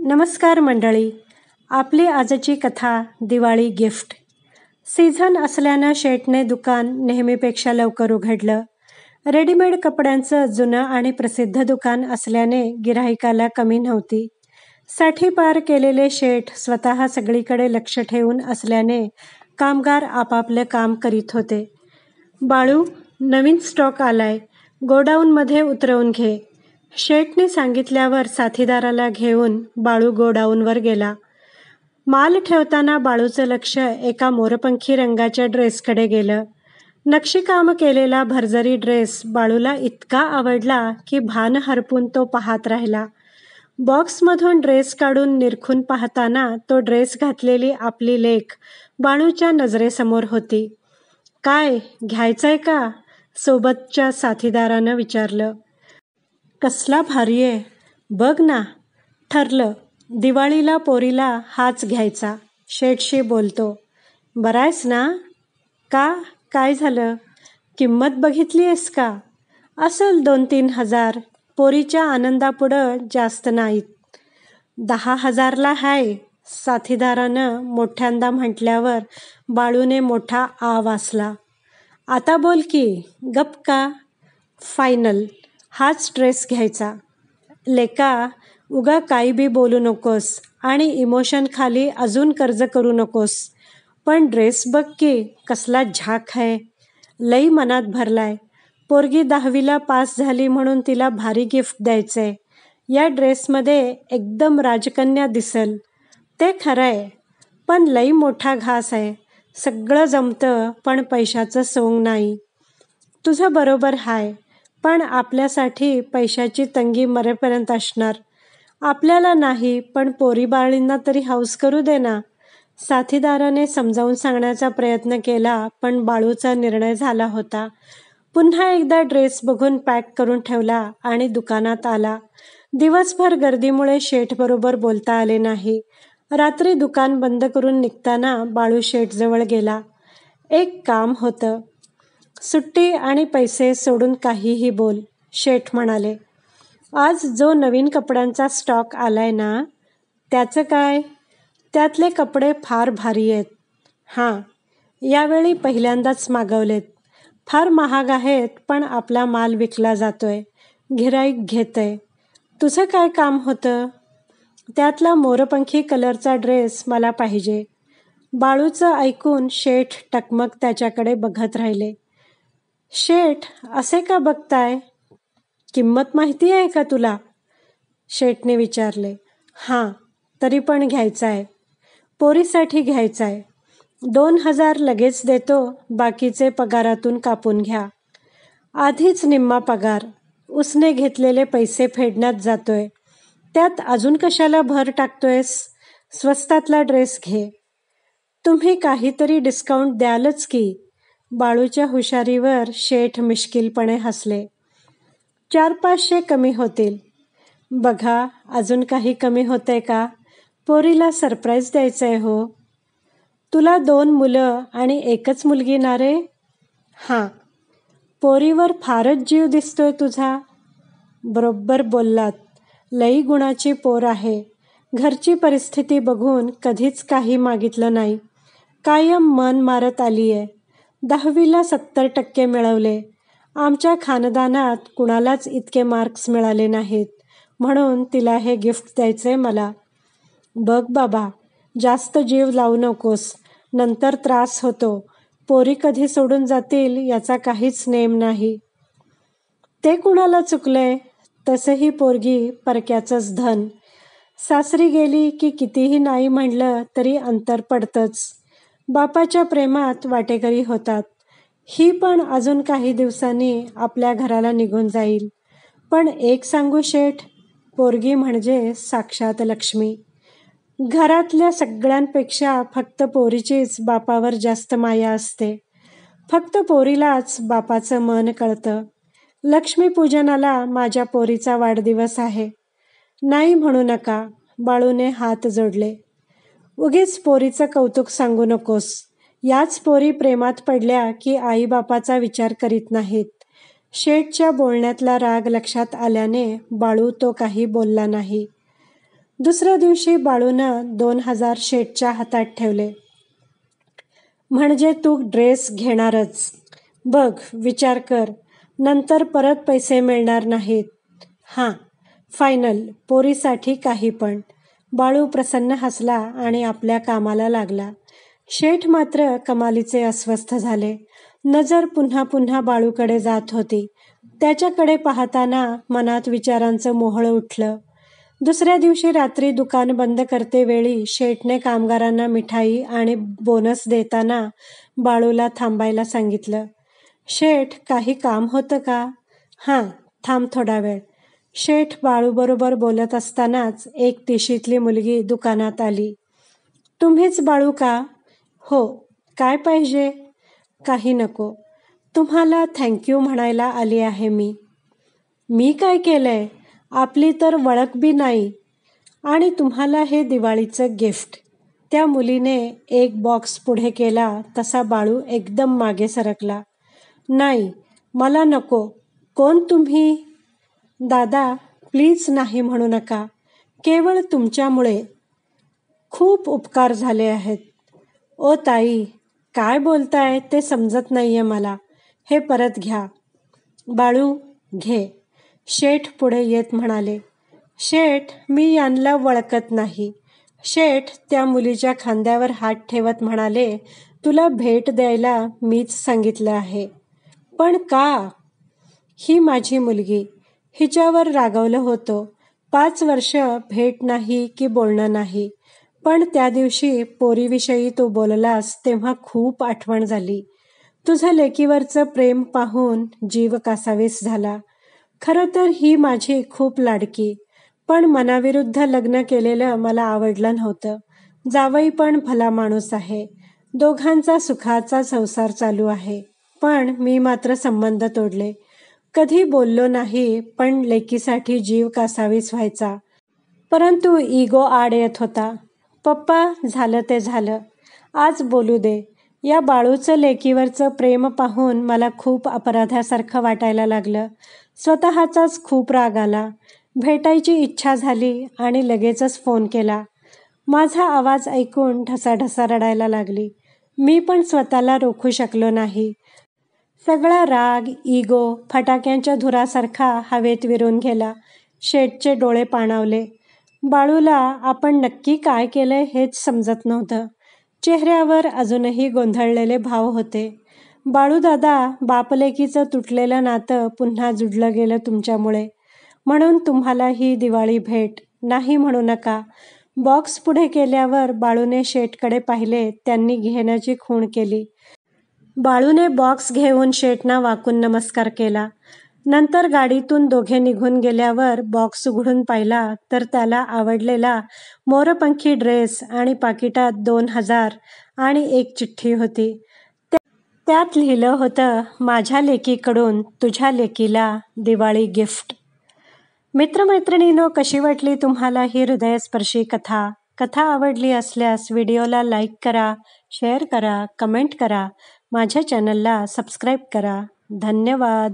नमस्कार मंडळी. आपली आजची कथा दिवाळी गिफ्ट. सीझन असल्यानं शेठने दुकान नेहमीपेक्षा लवकर उघडलं. रेडीमेड कपड्यांचं जुनं आणि प्रसिद्ध दुकान असल्याने गिऱ्हाईकाला कमी नव्हती. 60 पार केलेले शेठ स्वतः सगळीकडे लक्ष ठेवून असल्याने कामगार आपापलं काम करीत होते. बाळू, नवीन स्टॉक आलाय, गोडाऊनमध्ये उतरवून घे. शेठने सांगितल्यावर साथीदाराला घेऊन बाळू गोडाऊनवर गेला. माल ठेवताना बाळूचं लक्ष एका मोरपंखी रंगाच्या ड्रेसकडे गेलं. नक्षीकाम केलेला भरजरी ड्रेस बाळूला इतका आवडला की भान हरपून तो पाहत राहिला. बॉक्समधून ड्रेस काढून निरखून पाहताना तो ड्रेस घातलेली आपली लेक बाळूच्या नजरेसमोर होती. काय घ्यायचंय का? सोबतच्या साथीदारानं विचारलं. कसला भारी आहे, बघ ना. ठरलं, दिवाळीला पोरीला हाच घ्यायचा. शेठशी बोलतो. बरायस ना? का, काय झालं? किंमत बघितली आहेस का? असेल 2-3 हजार. पोरीच्या आनंदापुढं जास्त नाहीत. 10,000ला हाय, साथीदारानं मोठ्यांदा म्हटल्यावर बाळूने मोठा आ वासला. आता बोल की, गप का? फायनल, हाच ड्रेस घ्यायचा. लेका, उगा काही बी बोलू नकोस आणि इमोशन खाली अजून कर्ज करू नकोस. पण ड्रेस बघ की, कसला झाक आहे. लई मनात भरलाय. पोरगी 10वीला पास झाली म्हणून तिला भारी गिफ्ट द्यायचंय. या ड्रेसमध्ये एकदम राजकन्या दिसल. ते खरंय, पण लई मोठा घास आहे. सगळं जमतं पण पैशाचं सोंग नाही. तुझं बरोबर हाय, पण आपल्यासाठी पैशाची तंगी मरेपर्यंत असणार. आपल्याला नाही, पण पोरीबाळींना तरी हौस करू दे ना. साथीदाराने समजावून सांगण्याचा प्रयत्न केला, पण बाळूचा निर्णय झाला होता. पुन्हा एकदा ड्रेस बघून पॅक करून ठेवला आणि दुकानात आला. दिवसभर गर्दीमुळे शेठबरोबर बोलता आले नाही. रात्री दुकान बंद करून निघताना बाळू शेठजवळ गेला. एक काम होतं. सुट्टी आणि पैसे सोडून काहीही बोल, शेठ म्हणाले. आज जो नवीन कपड्यांचा स्टॉक आलाय ना, त्याचं काय? त्यातले कपडे फार भारी आहेत. हां, यावेळी पहिल्यांदाच मागवलेत. फार महाग आहेत, पण आपला माल विकला जातोय. गिऱ्हाईक घेतंय. तुझं काय काम होतं? त्यातला मोरपंखी कलरचा ड्रेस मला पाहिजे. बाळूचं ऐकून शेठ टकमक त्याच्याकडे बघत राहिले. शेठ, असे का बघताय? किंमत माहिती आहे का तुला? शेठने विचारले. हां, तरी पण घ्यायचा आहे. पोरीसाठी घ्यायचा आहे. 2,000 लगेच देतो, बाकीचे पगारातून कापून घ्या. आधीच निम्मा पगार, उसने घेतलेले पैसे फेडण्यात जातोय. त्यात अजून कशाला भर टाकतोयस? स्वस्तातला ड्रेस घे. तुम्ही काहीतरी डिस्काउंट द्यालच की. बाळूच्या हुशारीवर शेठ मिश्किलपणे हसले. 400-500 कमी होतील. बघा, अजून काही कमी होतंय का? पोरीला सरप्राईज द्यायचंय हो. तुला 2 मुलं आणि एकच मुलगी ना रे? हां. पोरीवर फारच जीव दिसतोय तुझा. बरोबर बोललात. लई गुणाची पोर आहे. घरची परिस्थिती बघून कधीच काही मागितलं नाही. कायम मन मारत आलीये. 10वीला 70% मिळवले. आमच्या खानदानात कुणालाच इतके मार्क्स मिळाले नाहीत, म्हणून तिला हे गिफ्ट द्यायचंय मला. बघ बाबा, जास्त जीव लावू नकोस, नंतर त्रास होतो. पोरी कधी सोडून जातील याचा काहीच नेम नाही. ते कुणाला चुकलंय? तसंही पोरगी परक्याचंच धन. सासरी गेली की कितीही नाही म्हणलं तरी अंतर पडतंच. बापाच्या प्रेमात वाटेकरी होतात. ही पण अजून काही दिवसांनी आपल्या घराला निघून जाईल. पण एक सांगू शेठ, पोरगी म्हणजे साक्षात लक्ष्मी. घरातल्या सगळ्यांपेक्षा फक्त पोरीचीच बापावर जास्त माया असते. फक्त पोरीलाच बापाचं मन कळतं. लक्ष्मीपूजनाला माझ्या पोरीचा वाढदिवस आहे. नाही म्हणू नका, बाळूने हात जोडले. उगीच पोरीचं कौतुक सांगू नकोस. याच पोरी प्रेमात पडल्या की आईबापाचा विचार करीत नाहीत. शेठच्या बोलण्यातला राग लक्षात आल्याने बाळू तो काही बोलला नाही. दुसऱ्या दिवशी बाळूनं 2000 शेठच्या हातात ठेवले. म्हणजे तू ड्रेस घेणारच. बघ, विचार कर, नंतर परत पैसे मिळणार नाहीत. हां, फायनल, पोरीसाठी काही पण. बाळू प्रसन्न हसला आणि आपल्या कामाला लागला. शेठ मात्र कमालीचे अस्वस्थ झाले. नजर पुन्हा पुन्हा बाळूकडे जात होती. त्याच्याकडे पाहताना मनात विचारांचं मोहळ उठलं. दुसऱ्या दिवशी रात्री दुकान बंद करते वेळी शेठने कामगारांना मिठाई आणि बोनस देताना बाळूला थांबायला सांगितलं. शेठ, काही काम होतं का? हां, थांब थोडा वेळ. शेठ बाळूबरोबर बोलत असतानाच एक तिशीतली मुलगी दुकानात आली. तुम्हीच बाळू का? हो. काय पाहिजे? काही नको. तुम्हाला थँक्यू म्हणायला आली आहे मी. मी काय केलंय? आपली तर वळख बी नाही. आणि तुम्हाला हे दिवाळीचं गिफ्ट. त्या मुलीने एक बॉक्स पुढे केला तसा बाळू एकदम मागे सरकला. नाही, मला नको. कोण तुम्ही? दादा, प्लीज नाही म्हणू नका. केवळ तुमच्यामुळे खूप उपकार झाले आहेत. ओ ताई, काय बोलताय ते समजत नाहीये मला. हे परत घ्या. बाळू, घे. शेठ पुढे येत म्हणाले. शेठ, मी यांना वळखत नाही. शेठ त्या मुलीच्या खांद्यावर हात ठेवत म्हणाले, तुला भेट द्यायला मीच सांगितलं आहे. पण का? ही माझी मुलगी. हिच्यावर रागावलं होतं. 5 वर्ष भेट नाही की बोलणं नाही. पण त्या दिवशी पोरीविषयी तू बोललास तेव्हा खूप आठवण झाली. तुझं लेकीवरचं प्रेम पाहून जीव कासावीस झाला. खरं तर ही माझी खूप लाडकी. पण मनाविरुद्ध लग्न केलेलं मला आवडलं नव्हतं. जावई पण भला माणूस आहे. दोघांचा सुखाचा संसार चालू आहे. पण मी मात्र संबंध तोडले. कधी बोललो नाही, पण लेकीसाठी जीव कासावीस व्हायचा. परंतु इगो आड येत होता. पप्पा, झालं ते झालं. आज बोलू दे. या बाळूचं लेकीवरचं प्रेम पाहून मला खूप अपराध्यासारखं वाटायला लागलं. स्वतःचाच खूप राग आला. भेटायची इच्छा झाली आणि लगेचच फोन केला. माझा आवाज ऐकून ढसाढसा रडायला लागली. मी पण स्वतःला रोखू शकलो नाही. सगळा राग, इगो फटाक्यांच्या धुरासारखा हवेत विरून गेला. शेठचे डोळे पाणावले. बाळूला आपण नक्की काय केलंय हेच समजत नव्हतं. चेहऱ्यावर अजूनही गोंधळलेले भाव होते. बाळू दादा, बापलेकीचं तुटलेलं नातं पुन्हा जुडलं गेलं तुमच्यामुळे. म्हणून तुम्हाला ही दिवाळी भेट. नाही म्हणू नका. बॉक्स पुढे केल्यावर बाळूने शेठकडे पाहिले. त्यांनी घेण्याची खूण केली. बाळूने बॉक्स घेऊन शेठना वाकून नमस्कार केला. नंतर गाडीतून दोघे निघून गेल्यावर बॉक्स उघडून पाहिला तर त्याला आवडलेला मोरपंखी ड्रेस आणि पाकिटात 2000 आणि एक चिठ्ठी होती. त्यात लिहिलं होतं, माझ्या लेकीकडून तुझ्या लेकीला दिवाळी गिफ्ट. मित्रमैत्रिणींनो, कशी वाटली तुम्हाला ही हृदयस्पर्शी कथा? कथा आवडली असल्यास व्हिडिओला लाईक करा, शेअर करा, कमेंट करा. माझ्या चॅनलला सबस्क्राईब करा. धन्यवाद.